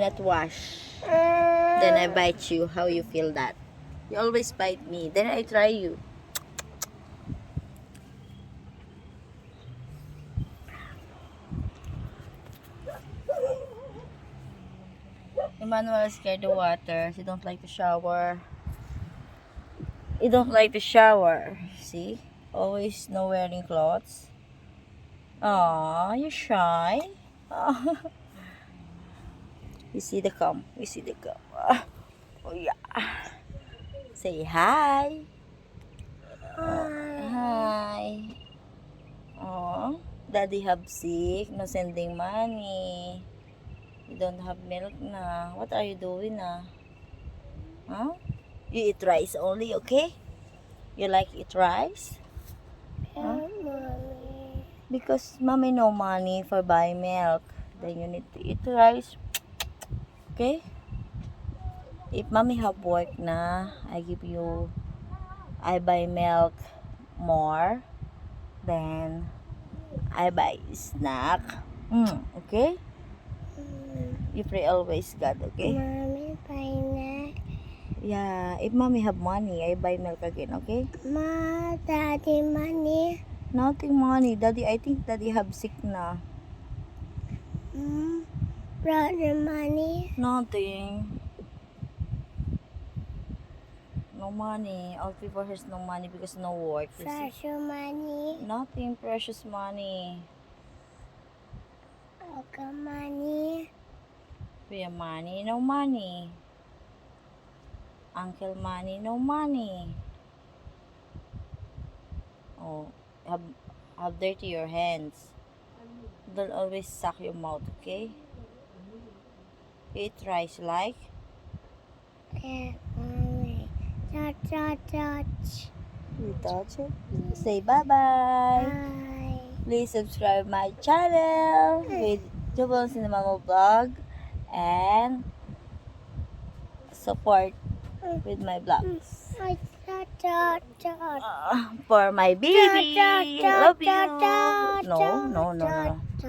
not wash. Then I bite you. How you feel that? You always bite me. Then I try you. Emmanuel is scared of water. She don't like to shower. He don't like to shower. See? Always no wearing clothes. Aw, you shy? Aw. You see the cum. You see the cum. Oh yeah. Say hi. Hi. Oh, daddy have sick. No sending money. You don't have milk na. What are you doing na? Huh? You eat rice only, okay? You like eat rice? Huh? Because mommy no money for buy milk. Then you need to eat rice. Okay? If mommy have work na, I buy milk more. Then I buy snack. Okay? You pray always God, okay? Mommy buy milk. Yeah, if mommy have money, I buy milk again, okay? Ma, daddy money. Nothing money. Daddy, I think daddy have sick na. Brother money. Nothing. No money. All people has no money because no work. You see? Special money. Nothing precious money. Okay, money. Kuya money, no money. Uncle money, no money. Oh, have dirty your hands. Don't always suck your mouth, okay? Eat rice like. Yeah, mommy. Touch. You touch it. Say bye-bye. Bye. Please subscribe my channel with Jubal Cinemamo Vlog and support with my vlogs. For my baby. Love you. No.